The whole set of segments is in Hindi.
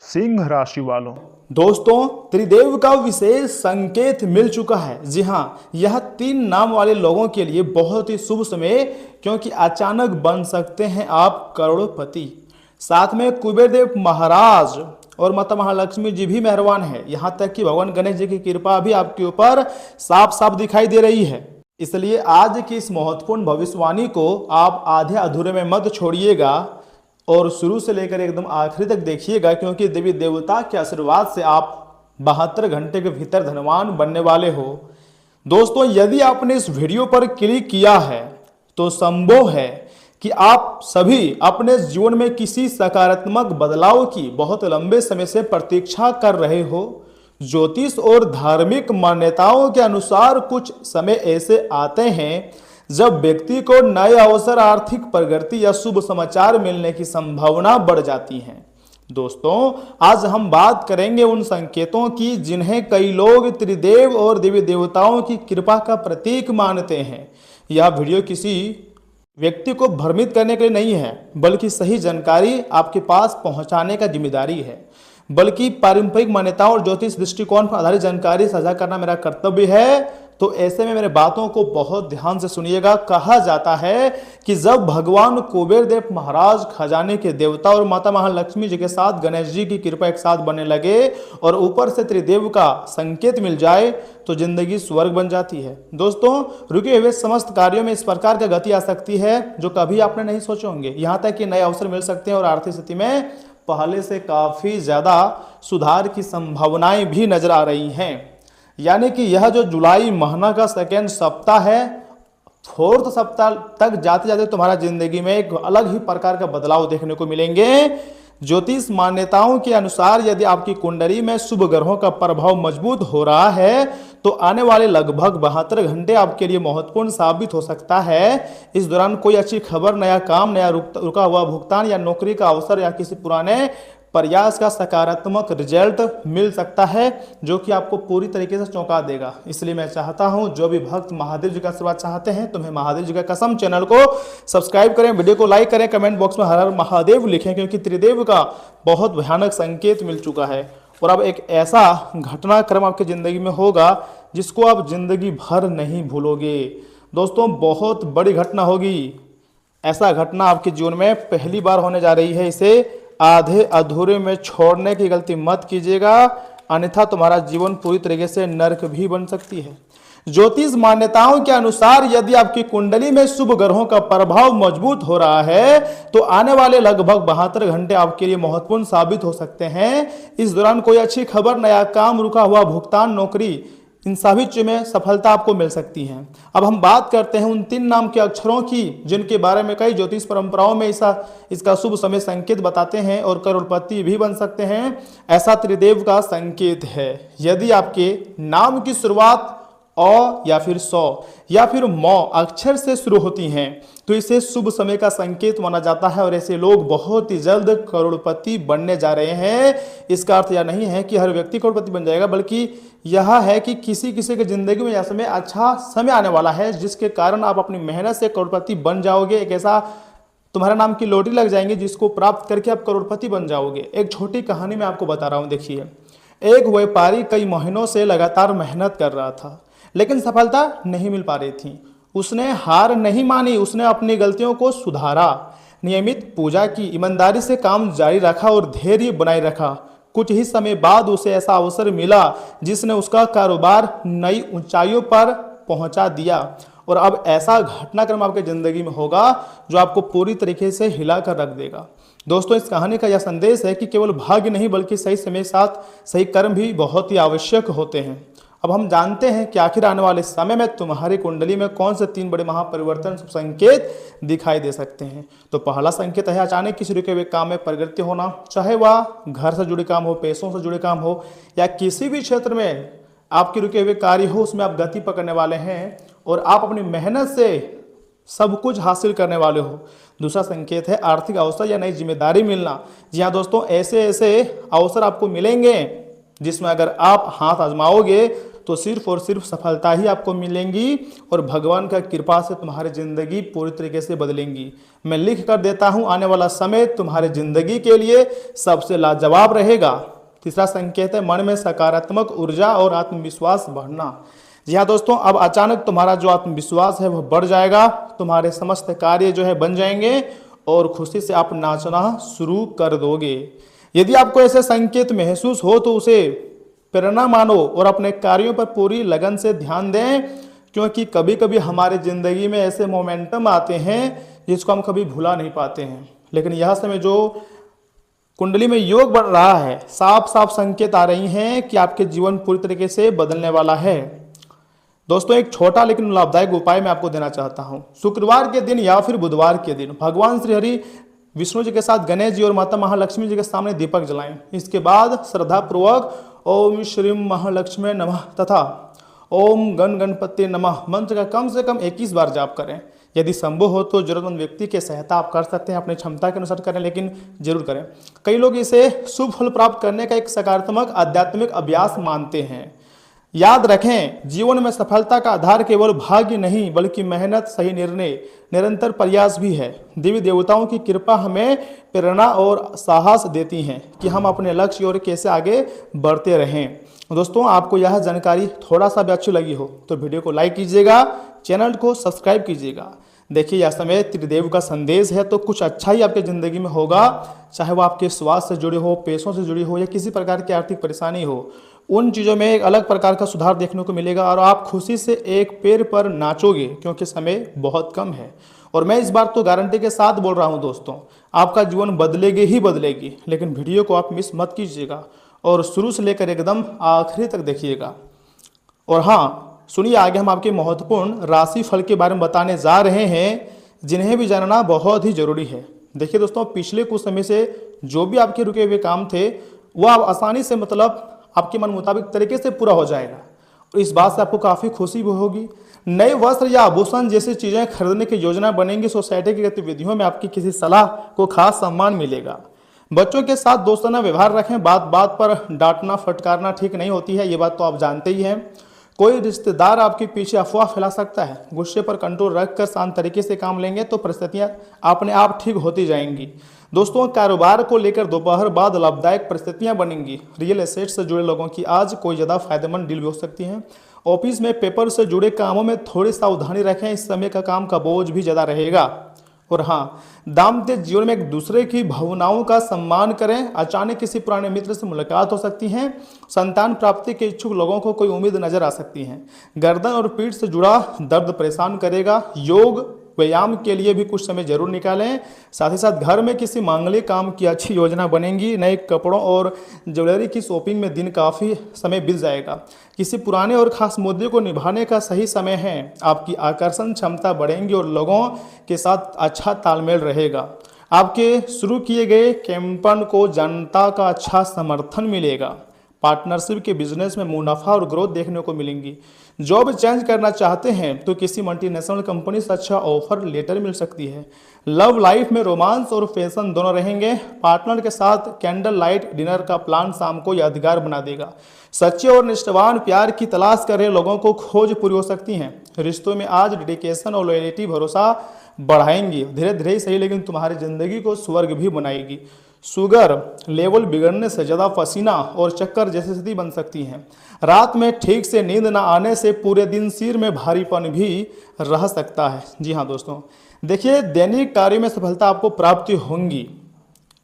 सिंह राशि वालों, दोस्तों, त्रिदेव का विशेष संकेत मिल चुका है। जी हाँ, यह 3 नाम वाले लोगों के लिए बहुत ही शुभ समय, क्योंकि अचानक बन सकते हैं आप करोड़पति। साथ में कुबेर देव महाराज और माता महालक्ष्मी जी भी मेहरबान है। यहाँ तक कि भगवान गणेश जी की कृपा भी आपके ऊपर साफ साफ दिखाई दे रही है। इसलिए आज की इस महत्वपूर्ण भविष्यवाणी को आप आधे अधूरे में मत छोड़िएगा और शुरू से लेकर एकदम आखिरी तक देखिएगा, क्योंकि देवी देवता के आशीर्वाद से आप 72 घंटे के भीतर धनवान बनने वाले हो। दोस्तों, यदि आपने इस वीडियो पर क्लिक किया है तो संभव है कि आप सभी अपने जीवन में किसी सकारात्मक बदलाव की बहुत लंबे समय से प्रतीक्षा कर रहे हो। ज्योतिष और धार्मिक मान्यताओं के अनुसार कुछ समय ऐसे आते हैं जब व्यक्ति को नए अवसर, आर्थिक प्रगति या शुभ समाचार मिलने की संभावना बढ़ जाती है। दोस्तों, आज हम बात करेंगे उन संकेतों की जिन्हें कई लोग त्रिदेव और देवी देवताओं की कृपा का प्रतीक मानते हैं। यह वीडियो किसी व्यक्ति को भ्रमित करने के लिए नहीं है, बल्कि सही जानकारी आपके पास पहुंचाने का जिम्मेदारी है। बल्कि पारंपरिक मान्यताओं और ज्योतिष दृष्टिकोण पर आधारित जानकारी साझा करना मेरा कर्तव्य है। तो ऐसे में मेरे बातों को बहुत ध्यान से सुनिएगा। कहा जाता है कि जब भगवान कुबेर देव महाराज, खजाने के देवता, और माता महालक्ष्मी जी के साथ गणेश जी की कृपा एक साथ बनने लगे और ऊपर से त्रिदेव का संकेत मिल जाए तो जिंदगी स्वर्ग बन जाती है। दोस्तों, रुके हुए समस्त कार्यों में इस प्रकार की गति आ सकती है जो कभी आपने नहीं सोचे होंगे। यहाँ तक कि नए अवसर मिल सकते हैं और आर्थिक स्थिति में पहले से काफी ज्यादा सुधार की संभावनाएं भी नजर आ रही हैं। यानी कि यह जो जुलाई महीना का सेकेंड सप्ताह है, 4th सप्ताह तक जाते जाते तुम्हारा जिंदगी में एक अलग ही प्रकार का बदलाव देखने को मिलेंगे। ज्योतिष मान्यताओं के अनुसार यदि आपकी कुंडली में शुभ ग्रहों का प्रभाव मजबूत हो रहा है तो आने वाले लगभग 72 घंटे आपके लिए महत्वपूर्ण साबित हो सकता है। इस दौरान कोई अच्छी खबर, नया काम, नया रुका हुआ भुगतान या नौकरी का अवसर या किसी पुराने प्रयास का सकारात्मक रिजल्ट मिल सकता है, जो कि आपको पूरी तरीके से चौंका देगा। इसलिए मैं चाहता हूं, जो भी भक्त महादेव जी का आशीर्वाद चाहते हैं, तुम्हें महादेव जी का कसम चैनल को सब्सक्राइब करें, वीडियो को लाइक करें, कमेंट बॉक्स में हर हर महादेव लिखें, क्योंकि त्रिदेव का बहुत भयानक संकेत मिल चुका है। और अब एक ऐसा घटनाक्रम आपकी जिंदगी में होगा जिसको आप जिंदगी भर नहीं भूलोगे। दोस्तों, बहुत बड़ी घटना होगी। ऐसा घटना आपके जीवन में पहली बार होने जा रही है। इसे आधे अधूरे में छोड़ने की गलती मत कीजिएगा, अन्यथा तुम्हारा जीवन पूरी तरीके से नरक भी बन सकती है। ज्योतिष मान्यताओं के अनुसार यदि आपकी कुंडली में शुभ ग्रहों का प्रभाव मजबूत हो रहा है तो आने वाले लगभग 72 घंटे आपके लिए महत्वपूर्ण साबित हो सकते हैं। इस दौरान कोई अच्छी खबर, नया काम, रुका हुआ भुगतान, नौकरी, इन सभी चीजों में सफलता आपको मिल सकती है। अब हम बात करते हैं उन 3 नाम के अक्षरों की जिनके बारे में कई ज्योतिष परंपराओं में इसका शुभ समय संकेत बताते हैं और करोड़पति भी बन सकते हैं। ऐसा त्रिदेव का संकेत है। यदि आपके नाम की शुरुआत अ या फिर सौ या फिर मौ अक्षर से शुरू होती हैं तो इसे शुभ समय का संकेत माना जाता है और ऐसे लोग बहुत ही जल्द करोड़पति बनने जा रहे हैं। इसका अर्थ यह नहीं है कि हर व्यक्ति करोड़पति बन जाएगा, बल्कि यह है कि किसी किसी की जिंदगी में यह समय, अच्छा समय आने वाला है जिसके कारण आप अपनी मेहनत से करोड़पति बन जाओगे। एक ऐसा तुम्हारे नाम की लॉटरी लग जाएंगी जिसको प्राप्त करके आप करोड़पति बन जाओगे। एक छोटी कहानी मैं आपको बता रहा हूँ। देखिए, एक व्यापारी कई महीनों से लगातार मेहनत कर रहा था, लेकिन सफलता नहीं मिल पा रही थी। उसने हार नहीं मानी, उसने अपनी गलतियों को सुधारा, नियमित पूजा की, ईमानदारी से काम जारी रखा और धैर्य बनाए रखा। कुछ ही समय बाद उसे ऐसा अवसर मिला जिसने उसका कारोबार नई ऊंचाइयों पर पहुंचा दिया। और अब ऐसा घटनाक्रम आपकी जिंदगी में होगा जो आपको पूरी तरीके से हिला कर रख देगा। दोस्तों, इस कहानी का यह संदेश है कि केवल भाग्य नहीं बल्कि सही समय साथ सही कर्म भी बहुत ही आवश्यक होते हैं। अब हम जानते हैं कि आखिर आने वाले समय में तुम्हारी कुंडली में कौन से 3 बड़े महापरिवर्तन संकेत दिखाई दे सकते हैं। तो पहला संकेत है अचानक किसी रुके हुए काम में प्रगति होना, चाहे वह घर से जुड़े काम हो, पैसों से जुड़े काम हो या किसी भी क्षेत्र में आपके रुके हुए कार्य हो, उसमें आप गति पकड़ने वाले हैं और आप अपनी मेहनत से सब कुछ हासिल करने वाले हो। दूसरा संकेत है आर्थिक अवसर या नई जिम्मेदारी मिलना। जी हाँ दोस्तों, ऐसे ऐसे अवसर आपको मिलेंगे जिसमें अगर आप हाथ आजमाओगे तो सिर्फ और सिर्फ सफलता ही आपको मिलेंगी और भगवान का कृपा से तुम्हारी ज़िंदगी पूरी तरीके से बदलेंगी। मैं लिख कर देता हूँ, आने वाला समय तुम्हारी ज़िंदगी के लिए सबसे लाजवाब रहेगा। तीसरा संकेत है मन में सकारात्मक ऊर्जा और आत्मविश्वास बढ़ना। जी हाँ दोस्तों, अब अचानक तुम्हारा जो आत्मविश्वास है वह बढ़ जाएगा, तुम्हारे समस्त कार्य जो है बन जाएंगे और खुशी से आप नाचना शुरू कर दोगे। यदि आपको ऐसे संकेत महसूस हो तो उसे प्रेरणा मानो और अपने कार्यों पर पूरी लगन से ध्यान दें, क्योंकि कभी कभी हमारे ज़िंदगी में ऐसे मोमेंटम आते हैं जिसको हम कभी भुला नहीं पाते हैं। लेकिन यह समय जो कुंडली में योग बढ़ रहा है, साफ साफ संकेत आ रही हैं कि आपके जीवन पूरी तरीके से बदलने वाला है। दोस्तों, एक छोटा लेकिन लाभदायक उपाय मैं आपको देना चाहता हूं। शुक्रवार के दिन या फिर बुधवार के दिन भगवान श्री हरि विष्णु जी के साथ गणेश जी और माता महालक्ष्मी जी के सामने दीपक जलाएं। इसके बाद श्रद्धा पूर्वक ओम श्री महालक्ष्मी नमः तथा ओम गण गणपति नमः मंत्र का कम से कम 21 बार जाप करें। यदि संभव हो तो जरूरतमंद व्यक्ति की सहायता आप कर सकते हैं, अपनी क्षमता के अनुसार करें, लेकिन जरूर करें। कई लोग इसे शुभ फल प्राप्त करने का एक सकारात्मक आध्यात्मिक अभ्यास मानते हैं। याद रखें, जीवन में सफलता का आधार केवल भाग्य नहीं बल्कि मेहनत, सही निर्णय, निरंतर प्रयास भी है। देवी देवताओं की कृपा हमें प्रेरणा और साहस देती हैं कि हम अपने लक्ष्य की ओर कैसे आगे बढ़ते रहें। दोस्तों, आपको यह जानकारी थोड़ा सा भी अच्छी लगी हो तो वीडियो को लाइक कीजिएगा, चैनल को सब्सक्राइब कीजिएगा। देखिए, यह समय त्रिदेव का संदेश है तो कुछ अच्छा ही आपकी ज़िंदगी में होगा, चाहे वो आपके स्वास्थ्य से जुड़े हो, पैसों से जुड़ी हो या किसी प्रकार की आर्थिक परेशानी हो। उन चीज़ों में एक अलग प्रकार का सुधार देखने को मिलेगा और आप खुशी से एक पैर पर नाचोगे, क्योंकि समय बहुत कम है। और मैं इस बार तो गारंटी के साथ बोल रहा हूं दोस्तों, आपका जीवन बदलेगी ही बदलेगी। लेकिन वीडियो को आप मिस मत कीजिएगा और शुरू से लेकर एकदम आखिरी तक देखिएगा। और हाँ, सुनिए, आगे हम आपके महत्वपूर्ण राशि फल के बारे में बताने जा रहे हैं, जिन्हें भी जानना बहुत ही जरूरी है। देखिए दोस्तों, पिछले कुछ समय से जो भी आपके रुके हुए काम थे वह आप आसानी से आपके मन मुताबिक तरीके से पूरा हो जाएगा और इस बात से आपको काफ़ी खुशी भी होगी। नए वस्त्र या आभूषण जैसी चीज़ें खरीदने की योजना बनेंगी। सोसाइटी की गतिविधियों में आपकी किसी सलाह को खास सम्मान मिलेगा। बच्चों के साथ दोस्ताना व्यवहार रखें, बात बात पर डांटना फटकारना ठीक नहीं होती है, ये बात तो आप जानते ही हैं। कोई रिश्तेदार आपके पीछे अफवाह फैला सकता है। गुस्से पर कंट्रोल रखकर शांत तरीके से काम लेंगे तो परिस्थितियां अपने आप ठीक होती जाएंगी। दोस्तों, कारोबार को लेकर दोपहर बाद लाभदायक परिस्थितियां बनेंगी। रियल एस्टेट से जुड़े लोगों की आज कोई ज़्यादा फायदेमंद डील भी हो सकती है। ऑफिस में पेपर से जुड़े कामों में थोड़ी सावधानी रखें, इस समय का काम का बोझ भी ज़्यादा रहेगा। और हाँ, दाम्पत्य जीवन में एक दूसरे की भावनाओं का सम्मान करें। अचानक किसी पुराने मित्र से मुलाकात हो सकती है। संतान प्राप्ति के इच्छुक लोगों को कोई उम्मीद नजर आ सकती है। गर्दन और पीठ से जुड़ा दर्द परेशान करेगा। योग व्यायाम के लिए भी कुछ समय जरूर निकालें। साथ ही साथ घर में किसी मांगलिक काम की अच्छी योजना बनेगी। नए कपड़ों और ज्वेलरी की शॉपिंग में दिन काफ़ी समय बीत जाएगा। किसी पुराने और खास मुद्दे को निभाने का सही समय है। आपकी आकर्षण क्षमता बढ़ेंगी और लोगों के साथ अच्छा तालमेल रहेगा। आपके शुरू किए गए कैंपेन को जनता का अच्छा समर्थन मिलेगा। पार्टनरशिप के बिजनेस में मुनाफा और ग्रोथ देखने को मिलेंगी। जॉब चेंज करना चाहते हैं तो किसी मल्टीनेशनल कंपनी से अच्छा ऑफर लेटर मिल सकती है। लव लाइफ में रोमांस और फैशन दोनों रहेंगे। पार्टनर के साथ कैंडल लाइट डिनर का प्लान शाम को यादगार बना देगा। सच्चे और निष्ठावान प्यार की तलाश कर रहे लोगों को खोज पूरी हो सकती है। रिश्तों में आज डेडिकेशन और लॉयल्टी भरोसा बढ़ाएंगी। धीरे धीरे ही सही, लेकिन तुम्हारी जिंदगी को स्वर्ग भी बनाएगी। शुगर लेवल बिगड़ने से ज़्यादा पसीना और चक्कर जैसी स्थिति बन सकती है। रात में ठीक से नींद न आने से पूरे दिन सिर में भारीपन भी रह सकता है। जी हाँ दोस्तों, देखिए, दैनिक कार्य में सफलता आपको प्राप्ति होंगी।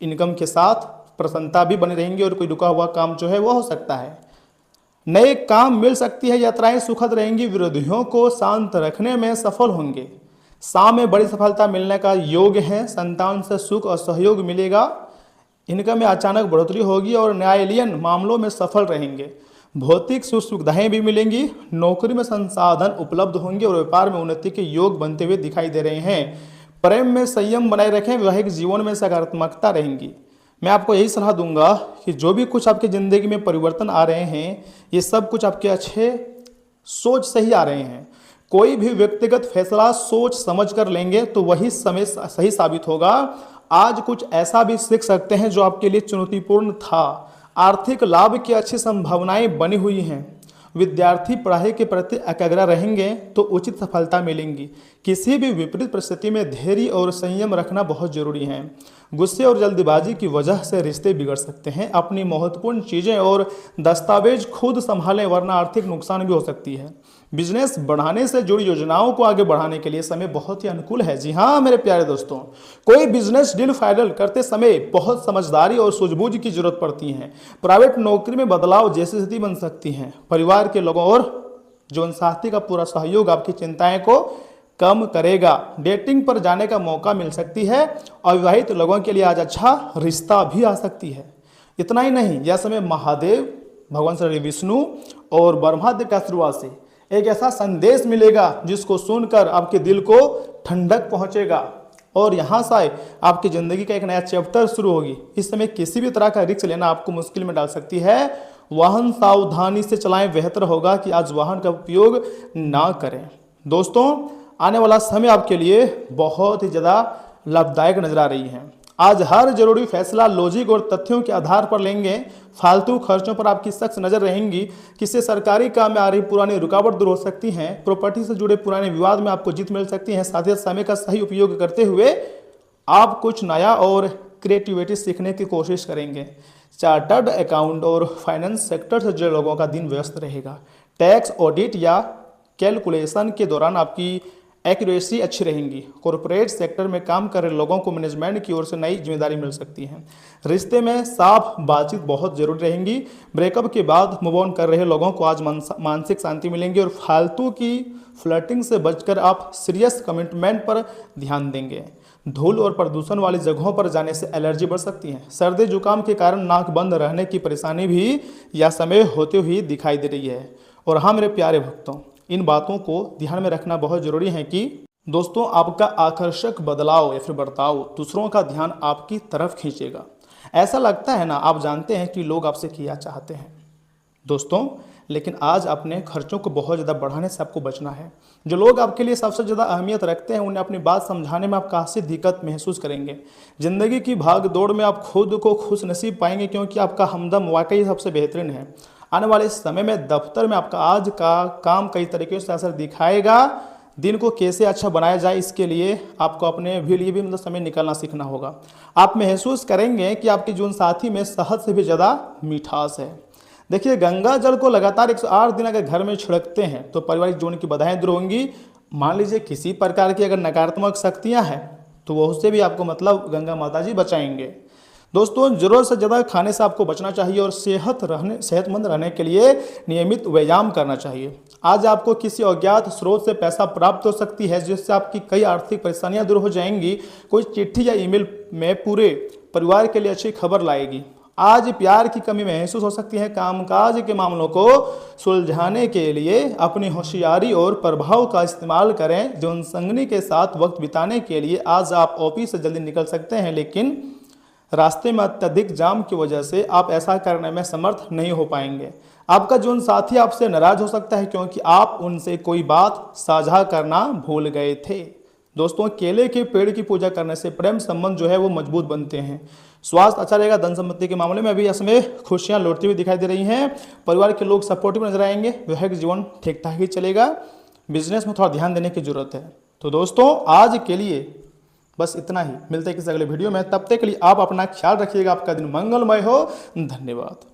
इनकम के साथ प्रसन्नता भी बनी रहेंगी और कोई रुका हुआ काम जो है वो हो सकता है। नए काम मिल सकती है। यात्राएं सुखद रहेंगी। विरोधियों को शांत रखने में सफल होंगे। शाम में बड़ी सफलता मिलने का योग है। संतान से सुख और सहयोग मिलेगा। इनकम में अचानक बढ़ोतरी होगी और न्यायालयीन मामलों में सफल रहेंगे। भौतिक सुख सुविधाएं भी मिलेंगी। नौकरी में संसाधन उपलब्ध होंगे और व्यापार में उन्नति के योग बनते हुए दिखाई दे रहे हैं। प्रेम में संयम बनाए रखें। वैवाहिक जीवन में सकारात्मकता रहेंगी। मैं आपको यही सलाह दूंगा कि जो भी कुछ आपकी ज़िंदगी में परिवर्तन आ रहे हैं, ये सब कुछ आपके अच्छे सोच से ही आ रहे हैं। कोई भी व्यक्तिगत फैसला सोच समझ कर लेंगे तो वही समय सही साबित होगा। आज कुछ ऐसा भी सीख सकते हैं जो आपके लिए चुनौतीपूर्ण था। आर्थिक लाभ की अच्छी संभावनाएं बनी हुई हैं विद्यार्थी पढ़ाई के प्रति एकाग्र रहेंगे तो उचित सफलता मिलेंगी। किसी भी विपरीत परिस्थिति में धैर्य और संयम रखना बहुत जरूरी है। गुस्से और जल्दबाजी की वजह से रिश्ते बिगड़ सकते हैं। अपनी महत्वपूर्ण चीज़ें और दस्तावेज खुद संभालें वरना आर्थिक नुकसान भी हो सकती है। बिजनेस बढ़ाने से जुड़ी योजनाओं को आगे बढ़ाने के लिए समय बहुत ही अनुकूल है। जी हाँ मेरे प्यारे दोस्तों, कोई बिजनेस डील फाइनल करते समय बहुत समझदारी और सूझबूझ की जरूरत पड़ती है। प्राइवेट नौकरी में बदलाव जैसी स्थिति बन सकती है। परिवार के लोगों और जीवनसाथी का पूरा सहयोग आपकी चिंताएं को कम करेगा। डेटिंग पर जाने का मौका मिल सकती है। अविवाहित लोगों के लिए आज अच्छा रिश्ता भी आ सकती है। इतना ही नहीं, यह समय महादेव, भगवान श्री विष्णु और ब्रह्मादेव के आशीर्वाद से एक ऐसा संदेश मिलेगा जिसको सुनकर आपके दिल को ठंडक पहुंचेगा और यहाँ से आपकी ज़िंदगी का एक नया चैप्टर शुरू होगी। इस समय किसी भी तरह का रिस्क लेना आपको मुश्किल में डाल सकती है। वाहन सावधानी से चलाएं, बेहतर होगा कि आज वाहन का उपयोग ना करें। दोस्तों, आने वाला समय आपके लिए बहुत ही ज़्यादा लाभदायक नजर आ रही है। आज हर जरूरी फैसला लॉजिक और तथ्यों के आधार पर लेंगे। फालतू खर्चों पर आपकी सख्त नजर रहेंगी। किसी सरकारी काम में आ रही पुरानी रुकावट दूर हो सकती हैं। प्रॉपर्टी से जुड़े पुराने विवाद में आपको जीत मिल सकती है। साथ ही समय का सही उपयोग करते हुए आप कुछ नया और क्रिएटिविटी सीखने की कोशिश करेंगे। चार्टर्ड अकाउंट और फाइनेंस सेक्टर से जुड़े लोगों का दिन व्यस्त रहेगा। टैक्स ऑडिट या कैलकुलेशन के दौरान आपकी एक्यूरेसी अच्छी रहेंगी। कॉर्पोरेट सेक्टर में काम कर रहे लोगों को मैनेजमेंट की ओर से नई जिम्मेदारी मिल सकती है। रिश्ते में साफ बातचीत बहुत जरूरी रहेंगी। ब्रेकअप के बाद मूव ऑन कर रहे लोगों को आज मानसिक शांति मिलेंगी और फालतू की फ्लर्टिंग से बचकर आप सीरियस कमिटमेंट पर ध्यान देंगे। धूल और प्रदूषण वाली जगहों पर जाने से एलर्जी बढ़ सकती है। सर्दी जुकाम के कारण नाक बंद रहने की परेशानी भी यह समय होते हुए दिखाई दे रही है। और हाँ मेरे प्यारे भक्तों, इन बातों को ध्यान में रखना बहुत जरूरी है कि दोस्तों आपका आकर्षक बदलाव या फिर बर्ताव दूसरों का ध्यान आपकी तरफ खींचेगा। ऐसा लगता है ना, आप जानते हैं कि लोग आपसे क्या चाहते हैं दोस्तों, लेकिन आज अपने खर्चों को बहुत ज़्यादा बढ़ाने से आपको बचना है। जो लोग आपके लिए सबसे ज़्यादा अहमियत रखते हैं उन्हें अपनी बात समझाने में आप काफ़ी दिक्कत महसूस करेंगे। जिंदगी की भाग दौड़ में आप खुद को खुश नसीब पाएंगे क्योंकि आपका हमदम वाकई सबसे बेहतरीन है। आने वाले समय में दफ्तर में आपका आज का काम कई तरीके से असर दिखाएगा। दिन को कैसे अच्छा बनाया जाए इसके लिए आपको अपने भी लिए भी मतलब समय निकालना सीखना होगा। आप महसूस करेंगे कि आपके जीवन साथी में शहद से भी ज़्यादा मिठास है। देखिए, गंगा जल को लगातार 108 दिन अगर घर में छिड़कते हैं तो पारिवारिक जीवन की बाधाएं दूर होंगी। मान लीजिए किसी प्रकार की अगर नकारात्मक शक्तियाँ हैं तो वो उससे भी आपको मतलब गंगा माता जी बचाएंगे। दोस्तों, जरूरत से ज़्यादा खाने से आपको बचना चाहिए और सेहतमंद रहने के लिए नियमित व्यायाम करना चाहिए। आज आपको किसी अज्ञात स्रोत से पैसा प्राप्त हो सकती है जिससे आपकी कई आर्थिक परेशानियां दूर हो जाएंगी। कोई चिट्ठी या ईमेल में पूरे परिवार के लिए अच्छी खबर लाएगी। आज प्यार की कमी महसूस हो सकती है। कामकाज के मामलों को सुलझाने के लिए अपनी होशियारी और प्रभाव का इस्तेमाल करें। जीवन संगनी के साथ वक्त बिताने के लिए आज आप ऑफिस से जल्दी निकल सकते हैं, लेकिन रास्ते में अत्यधिक जाम की वजह से आप ऐसा करने में समर्थ नहीं हो पाएंगे। आपका जीवन साथी आपसे नाराज हो सकता है क्योंकि आप उनसे कोई बात साझा करना भूल गए थे। दोस्तों, केले के पेड़ की पूजा करने से प्रेम संबंध जो है वो मजबूत बनते हैं। स्वास्थ्य अच्छा रहेगा। धन संपत्ति के मामले में अभी इसमें खुशियां लौटती हुई दिखाई दे रही हैं। परिवार के लोग सपोर्टिव नजर आएंगे। वैवाहिक जीवन ठीक ठाक ही चलेगा। बिजनेस में थोड़ा ध्यान देने की जरूरत है। तो दोस्तों, आज के लिए बस इतना ही। मिलते हैं किसी अगले वीडियो में। तब तक के लिए आप अपना ख्याल रखिएगा। आपका दिन मंगलमय हो। धन्यवाद।